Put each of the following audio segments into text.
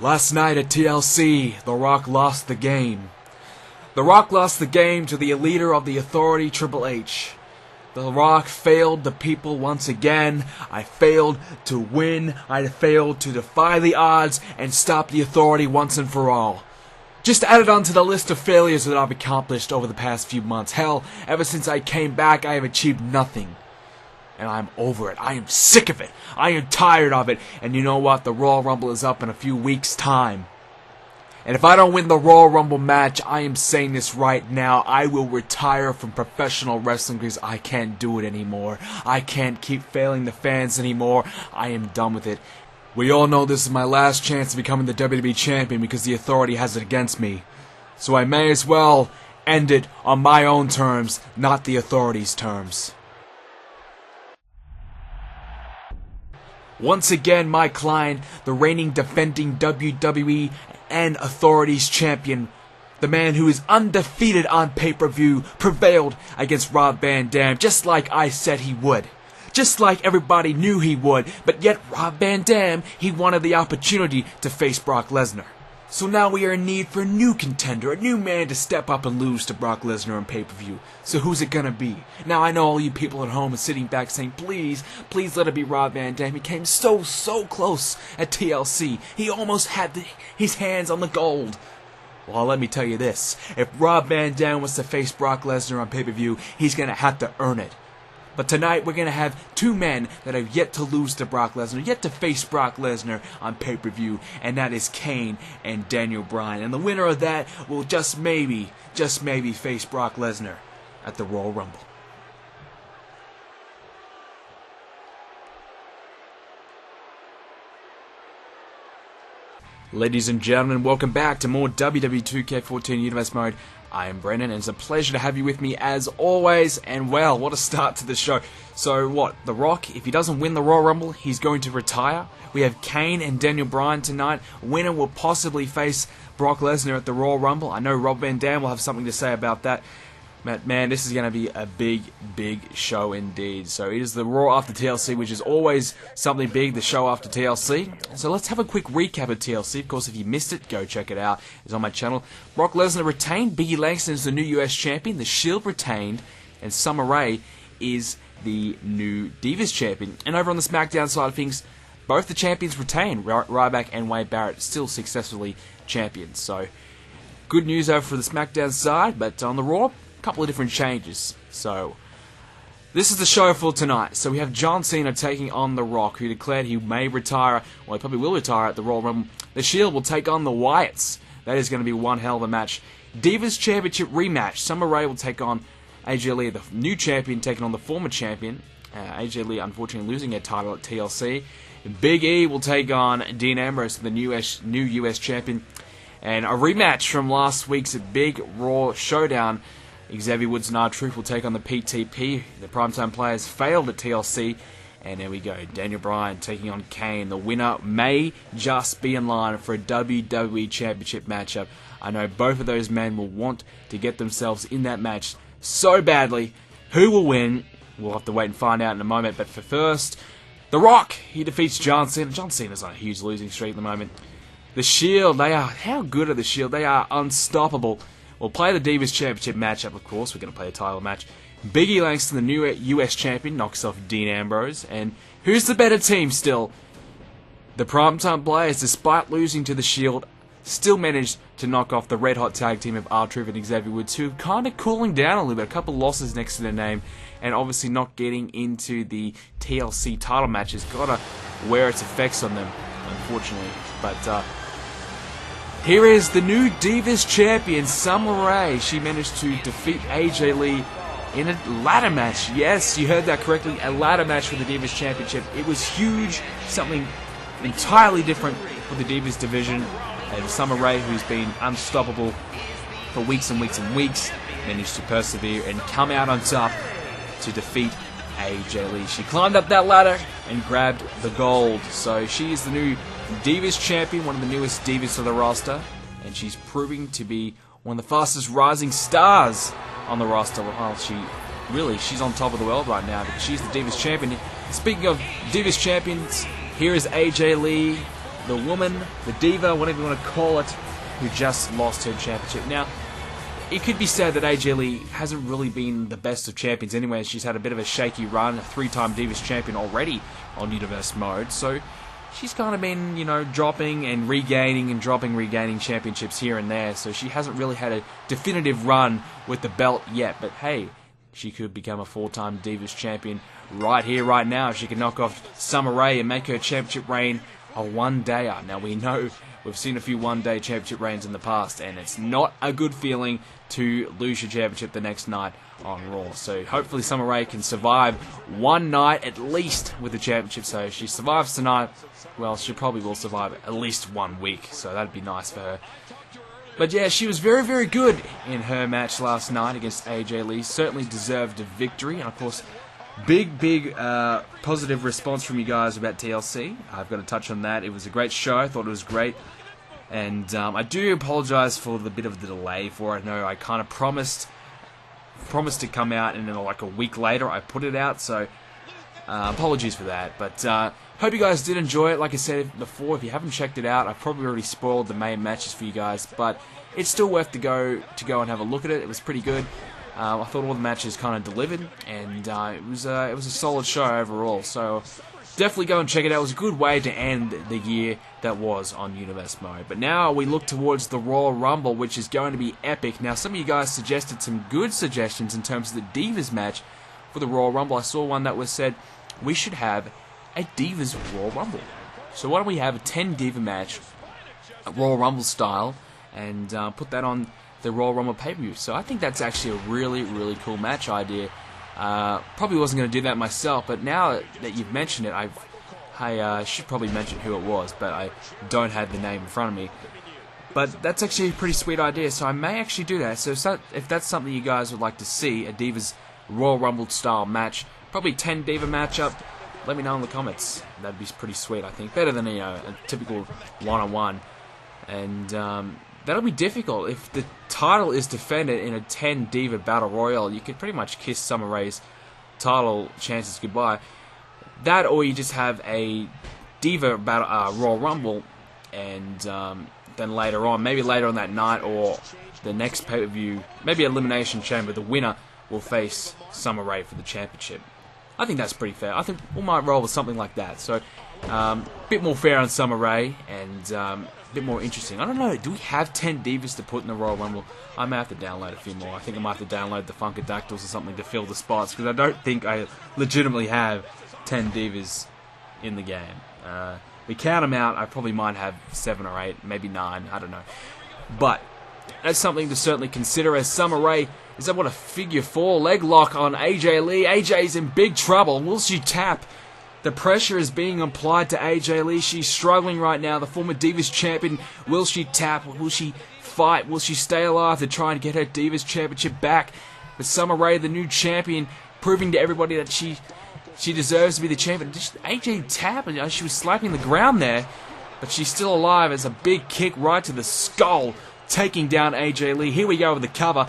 Last night at TLC, The Rock lost the game. The Rock lost the game to the leader of the Authority, Triple H. The Rock failed the people once again. I failed to win. I failed to defy the odds and stop the Authority once and for all. Just added on to the list of failures that I've accomplished over the past few months. Hell, ever since I came back, I have achieved nothing. And I'm over it. I am sick of it. I am tired of it. And you know what? The Royal Rumble is up in a few weeks' time. And if I don't win the Royal Rumble match, I am saying this right now, I will retire from professional wrestling because I can't do it anymore. I can't keep failing the fans anymore. I am done with it. We all know this is my last chance of becoming the WWE Champion because the Authority has it against me. So I may as well end it on my own terms, not the Authority's terms. Once again, my client, the reigning defending WWE and Authorities champion, the man who is undefeated on pay-per-view, prevailed against Rob Van Dam, just like I said he would. Just like everybody knew he would, but yet Rob Van Dam, he wanted the opportunity to face Brock Lesnar. So now we are in need for a new contender, a new man to step up and lose to Brock Lesnar on pay-per-view. So who's it gonna be? Now I know all you people at home are sitting back saying, please let it be Rob Van Dam. He came so close at TLC. He almost had his hands on the gold. Well, let me tell you this. If Rob Van Dam was to face Brock Lesnar on pay-per-view, he's gonna have to earn it. But tonight we're going to have two men that have yet to lose to Brock Lesnar, yet to face Brock Lesnar on pay-per-view, and that is Kane and Daniel Bryan. And the winner of that will just maybe face Brock Lesnar at the Royal Rumble. Ladies and gentlemen, welcome back to more WWE 2K14 Universe Mode. I am Brendan, and it's a pleasure to have you with me as always, and well, what a start to the show. So what, The Rock, if he doesn't win the Royal Rumble, he's going to retire. We have Kane and Daniel Bryan tonight. Winner will possibly face Brock Lesnar at the Royal Rumble. I know Rob Van Dam will have something to say about that. But man, this is going to be a big show indeed. So it is the Raw after TLC, which is always something big, the show after TLC. So let's have a quick recap of TLC. Of course, if you missed it, go check it out. It's on my channel. Brock Lesnar retained. Biggie Langston is the new US champion. The Shield retained. And Summer Rae is the new Divas champion. And over on the SmackDown side of things, both the champions retained. Ryback and Wade Barrett still successfully champions. So good news over for the SmackDown side, but on the Raw, couple of different changes. So this is the show for tonight. So we have John Cena taking on The Rock, who declared he may retire, well, he probably will retire at the Royal Rumble. The Shield will take on the Wyatts. That is going to be one hell of a match. Divas Championship rematch. Summer Rae will take on AJ Lee, the new champion, taking on the former champion. AJ Lee unfortunately losing her title at TLC. Big E will take on Dean Ambrose, the new US champion. And a rematch from last week's big Raw showdown. Xavier Woods and R-Truth will take on the PTP. The Primetime Players failed at TLC. And there we go. Daniel Bryan taking on Kane. The winner may just be in line for a WWE Championship matchup. I know both of those men will want to get themselves in that match so badly. Who will win? We'll have to wait and find out in a moment. But for first, The Rock. He defeats John Cena. John Cena's on a huge losing streak at the moment. The Shield. How good are the Shield? They are unstoppable. We'll play the Divas Championship matchup, of course. We're going to play a title match. Biggie Langston, the new US champion, knocks off Dean Ambrose. And who's the better team still? The Primetime Players, despite losing to the Shield, still managed to knock off the red-hot tag team of R-Truth and Xavier Woods, who are kind of cooling down a little bit. A couple losses next to their name, and obviously not getting into the TLC title match has got to wear its effects on them, unfortunately. But here is the new Divas champion, Summer Rae. She managed to defeat AJ Lee in a ladder match. Yes, you heard that correctly, a ladder match for the Divas Championship. It was huge, something entirely different for the Divas division. And Summer Rae, who's been unstoppable for weeks and weeks and weeks, managed to persevere and come out on top to defeat AJ Lee. She climbed up that ladder and grabbed the gold. So she is the new Divas champion, one of the newest Divas to the roster, and she's proving to be one of the fastest rising stars on the roster. Well, she's on top of the world right now because she's the Divas champion. Speaking of Divas champions, here is AJ Lee the woman, the diva, whatever you want to call it, who just lost her championship. Now, it could be said that AJ Lee hasn't really been the best of champions anyway. She's had a bit of a shaky run, a 3-time Divas champion already on Universe mode. So she's kind of been, you know, dropping and regaining championships here and there. So she hasn't really had a definitive run with the belt yet. But hey, she could become a 4-time Divas champion right here, right now. She can knock off Summer Rae and make her championship reign a one-dayer. Now, we know we've seen a few one-day championship reigns in the past, and it's not a good feeling to lose your championship the next night on Raw. So hopefully Summer Rae can survive one night at least with the championship. So if she survives tonight, well, she probably will survive at least 1 week. So that'd be nice for her. But yeah, she was very, very good in her match last night against AJ Lee. Certainly deserved a victory. And of course, big positive response from you guys about TLC. I've got to touch on that. It was a great show. I thought it was great. And I do apologise for the bit of the delay for it. I know I kind of promised to come out, and then like a week later I put it out. So apologies for that. But hope you guys did enjoy it. Like I said before, if you haven't checked it out, I've probably already spoiled the main matches for you guys. But it's still worth to go and have a look at it. It was pretty good. I thought all the matches kind of delivered, and it was a solid show overall. So definitely go and check it out. It was a good way to end the year that was on Universe mode. But now we look towards the Royal Rumble, which is going to be epic. Now, some of you guys suggested some good suggestions in terms of the Divas match for the Royal Rumble. I saw one that was said we should have a Divas Royal Rumble. So why don't we have a 10 Diva match, a Royal Rumble style, and put that on the Royal Rumble pay-per-view. So I think that's actually a really, really cool match idea. Probably wasn't going to do that myself, but now that you've mentioned it, I should probably mention who it was, but I don't have the name in front of me. But that's actually a pretty sweet idea, so I may actually do that. So if that's something you guys would like to see, a Divas Royal Rumble style match, probably 10 Diva matchup, let me know in the comments. That'd be pretty sweet, I think. Better than a typical one-on-one. And that'll be difficult. If the title is defended in a 10 Diva Battle Royal, you could pretty much kiss Summer Rae's title chances goodbye. That, or you just have a Diva Battle Royal Rumble, and then later on, maybe later on that night or the next pay-per-view, maybe Elimination Chamber, the winner will face Summer Rae for the championship. I think that's pretty fair. I think we might roll with something like that. So, a bit more fair on Summer Rae, and a bit more interesting. I don't know, do we have 10 Divas to put in the Royal Rumble? I may have to download a few more. I think I might have to download the Funkadactyls or something to fill the spots, because I don't think I legitimately have 10 Divas in the game. We count them out, I probably might have 7 or 8, maybe 9, I don't know. But that's something to certainly consider, as Summer Rae is able to figure 4 leg lock on AJ Lee. AJ's in big trouble. Will she tap? The pressure is being applied to AJ Lee. She's struggling right now. The former Divas champion. Will she tap? Will she fight? Will she stay alive to try and get her Divas championship back? But Summer Rae, the new champion, proving to everybody that she deserves to be the champion. AJ tap? She was slapping the ground there, but she's still alive as a big kick right to the skull, taking down AJ Lee. Here we go with the cover.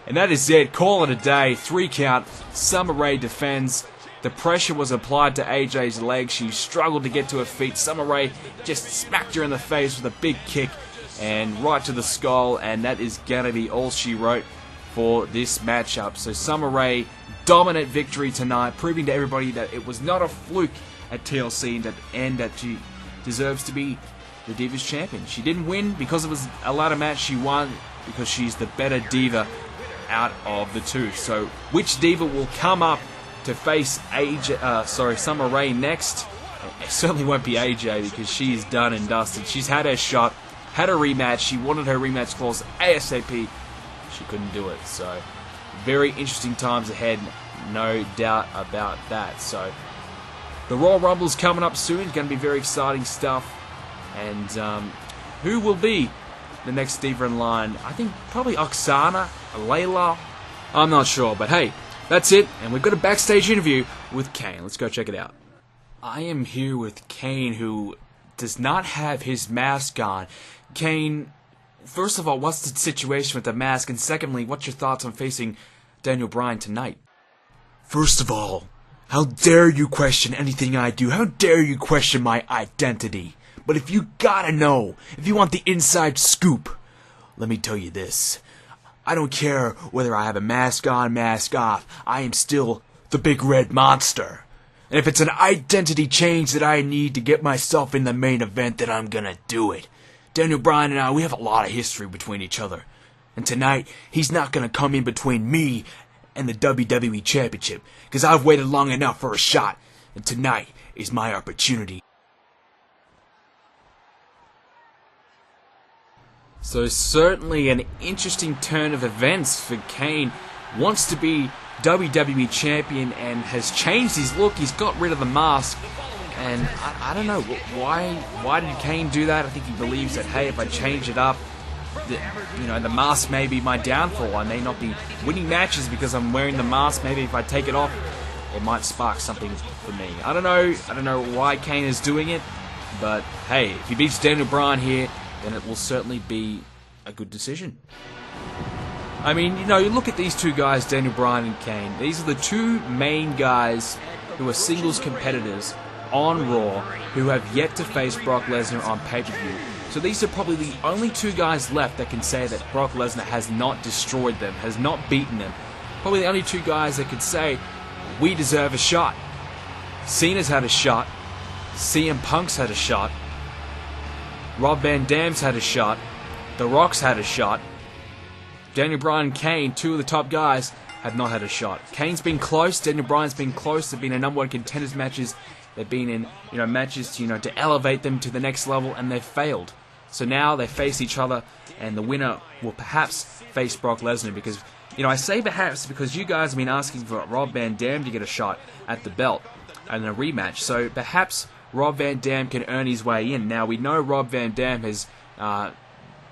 And that is it. Call it a day. 3 count. Summer Rae defends. The pressure was applied to AJ's leg. She struggled to get to her feet. Summer Rae just smacked her in the face with a big kick and right to the skull. And that is going to be all she wrote for this matchup. So Summer Rae, dominant victory tonight, proving to everybody that it was not a fluke at TLC and that she deserves to be the Divas champion. She didn't win because it was a ladder match. She won because she's the better Diva out of the two. So which Diva will come up to face Summer Rae next? It certainly won't be AJ, because she's done and dusted. She's had her shot, had a rematch. She wanted her rematch clause ASAP. She couldn't do it. So very interesting times ahead, no doubt about that. So the Royal Rumble's coming up soon. It's going to be very exciting stuff. And who will be the next Diva in line? I think probably Oksana, Layla. I'm not sure, but hey, that's it. And we've got a backstage interview with Kane. Let's go check it out. I am here with Kane, who does not have his mask on. Kane, first of all, what's the situation with the mask? And secondly, what's your thoughts on facing Daniel Bryan tonight? First of all, how dare you question anything I do? How dare you question my identity? But if you gotta know, if you want the inside scoop, let me tell you this. I don't care whether I have a mask on, mask off. I am still the big red monster. And if it's an identity change that I need to get myself in the main event, then I'm gonna do it. Daniel Bryan and I, we have a lot of history between each other. And tonight, he's not gonna come in between me and the WWE Championship, because I've waited long enough for a shot. And tonight is my opportunity. So certainly an interesting turn of events for Kane. Wants to be WWE Champion and has changed his look. He's got rid of the mask. And I don't know, why did Kane do that? I think he believes that, hey, if I change it up, the mask may be my downfall. I may not be winning matches because I'm wearing the mask. Maybe if I take it off, it might spark something for me. I don't know why Kane is doing it, but hey, if he beats Daniel Bryan here, then it will certainly be a good decision. I mean, you look at these two guys, Daniel Bryan and Kane. These are the two main guys who are singles competitors on Raw who have yet to face Brock Lesnar on pay-per-view. So these are probably the only two guys left that can say that Brock Lesnar has not destroyed them, has not beaten them. Probably the only two guys that could say, we deserve a shot. Cena's had a shot. CM Punk's had a shot. Rob Van Dam's had a shot. The Rock's had a shot. Daniel Bryan and Kane, two of the top guys, have not had a shot. Kane's been close. Daniel Bryan's been close. They've been in number one contenders matches. They've been in matches to elevate them to the next level, and they've failed. So now they face each other, and the winner will perhaps face Brock Lesnar. Because I say perhaps because you guys have been asking for Rob Van Dam to get a shot at the belt and a rematch. So perhaps Rob Van Dam can earn his way in. Now we know Rob Van Dam has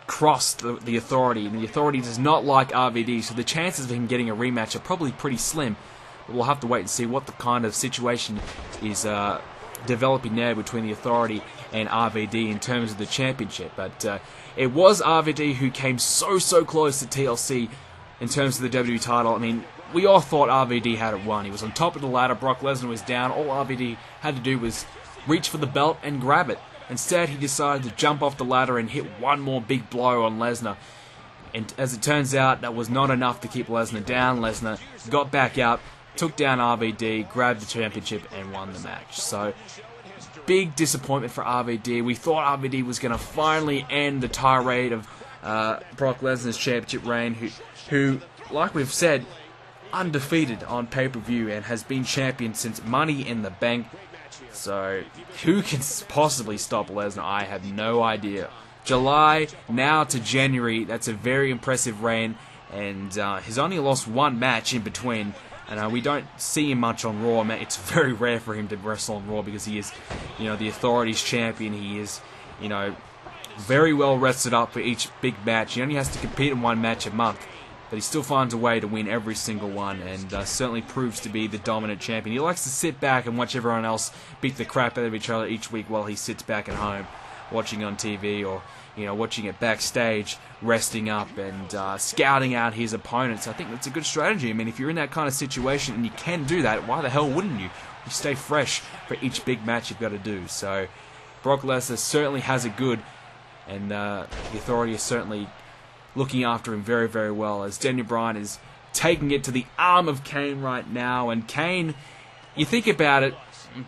crossed the Authority, and the Authority does not like RVD. So the chances of him getting a rematch are probably pretty slim. But we'll have to wait and see what the kind of situation is developing there between the Authority and RVD in terms of the championship. But it was RVD who came so close to TLC in terms of the WWE title. I mean, we all thought RVD had it won. He was on top of the ladder. Brock Lesnar was down. All RVD had to do was reach for the belt and grab it. Instead, he decided to jump off the ladder and hit one more big blow on Lesnar. And as it turns out, that was not enough to keep Lesnar down. Lesnar got back up, took down RVD, grabbed the championship, and won the match. So, big disappointment for RVD. We thought RVD was going to finally end the tirade of Brock Lesnar's championship reign, who, like we've said, undefeated on pay-per-view and has been champion since Money in the Bank. So, who can possibly stop Lesnar? I have no idea. July, now to January, that's a very impressive reign, and he's only lost one match in between. And we don't see him much on Raw. It's very rare for him to wrestle on Raw because he is, the Authority's champion. He is, very well rested up for each big match. He only has to compete in one match a month, but he still finds a way to win every single one, and certainly proves to be the dominant champion. He likes to sit back and watch everyone else beat the crap out of each other each week while he sits back at home watching on TV or watching it backstage, resting up and scouting out his opponents. I think that's a good strategy. I mean, if you're in that kind of situation and you can do that, why the hell wouldn't you? You stay fresh for each big match you've got to do. So, Brock Lesnar certainly has it good, and the Authority is certainly looking after him very, very well, as Daniel Bryan is taking it to the arm of Kane right now. And Kane, you think about it,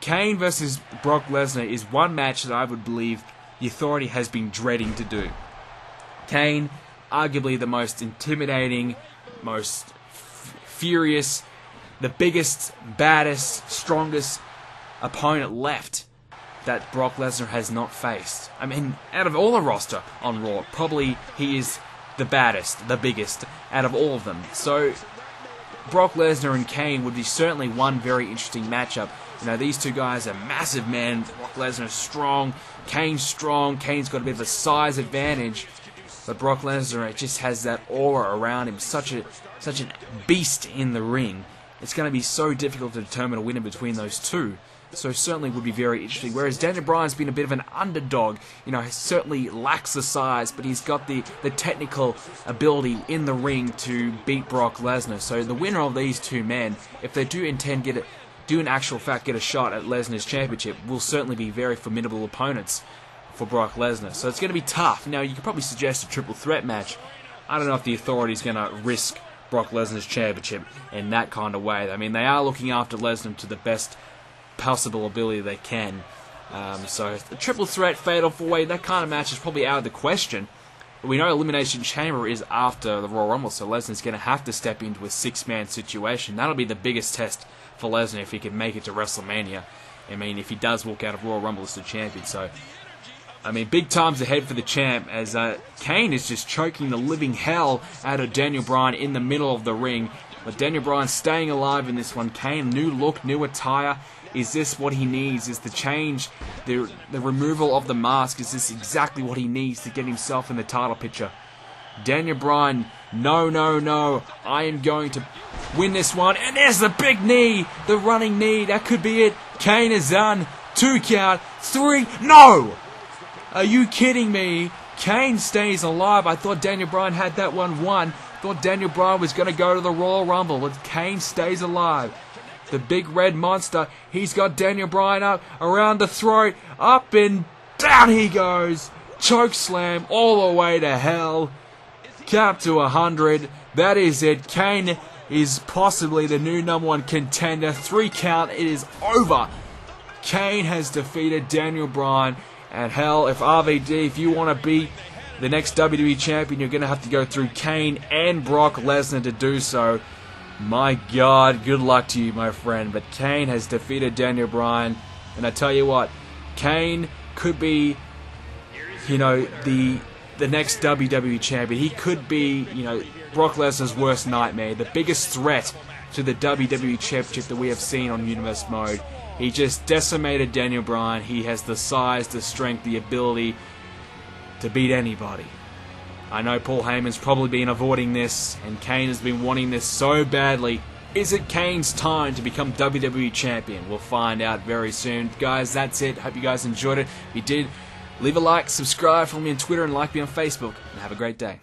Kane versus Brock Lesnar is one match that I would believe the Authority has been dreading to do. Kane, arguably the most intimidating, most furious, the biggest, baddest, strongest opponent left that Brock Lesnar has not faced. I mean, out of all the roster on Raw, probably he is the baddest, the biggest out of all of them. So, Brock Lesnar and Kane would be certainly one very interesting matchup. These two guys are massive men. Brock Lesnar is strong, Kane's got a bit of a size advantage, but Brock Lesnar just has that aura around him, such a beast in the ring. It's going to be so difficult to determine a winner between those two. So certainly would be very interesting. Whereas Daniel Bryan's been a bit of an underdog. He certainly lacks the size, but he's got the technical ability in the ring to beat Brock Lesnar. So the winner of these two men, if they do intend do in actual fact get a shot at Lesnar's championship, will certainly be very formidable opponents for Brock Lesnar. So it's going to be tough. Now, you could probably suggest a triple threat match. I don't know if the Authority's going to risk Brock Lesnar's championship in that kind of way. I mean, they are looking after Lesnar to the best possible ability they can. So the triple threat, fatal four-way, that kind of match is probably out of the question. But we know Elimination Chamber is after the Royal Rumble, so Lesnar's going to have to step into a six-man situation. That'll be the biggest test for Lesnar if he can make it to WrestleMania. I mean, if he does walk out of Royal Rumble as the champion. So, I mean, big times ahead for the champ as Kane is just choking the living hell out of Daniel Bryan in the middle of the ring. But Daniel Bryan staying alive in this one. Kane, new look, new attire. Is this what he needs? Is the change, the removal of the mask, is this exactly what he needs to get himself in the title picture? Daniel Bryan, no, I am going to win this one. And there's the big knee, the running knee. That could be it. Kane is done. 2 count. 3. No! Are you kidding me? Kane stays alive. I thought Daniel Bryan had that one won. Thought Daniel Bryan was going to go to the Royal Rumble, but Kane stays alive. The big red monster, he's got Daniel Bryan up around the throat, up and down he goes. Choke slam all the way to hell. Count to 100. That is it. Kane is possibly the new #1 contender. 3 count. It is over. Kane has defeated Daniel Bryan. And hell, if RVD, if you want to be the next WWE champion, you're going to have to go through Kane and Brock Lesnar to do so. My God, good luck to you, my friend. But Kane has defeated Daniel Bryan. And I tell you what, Kane could be, the next WWE champion. He could be, Brock Lesnar's worst nightmare. The biggest threat to the WWE Championship that we have seen on Universe Mode. He just decimated Daniel Bryan. He has the size, the strength, the ability to beat anybody. I know Paul Heyman's probably been avoiding this, and Kane has been wanting this so badly. Is it Kane's time to become WWE Champion? We'll find out very soon. Guys, that's it. Hope you guys enjoyed it. If you did, leave a like, subscribe, follow me on Twitter, and like me on Facebook. And have a great day.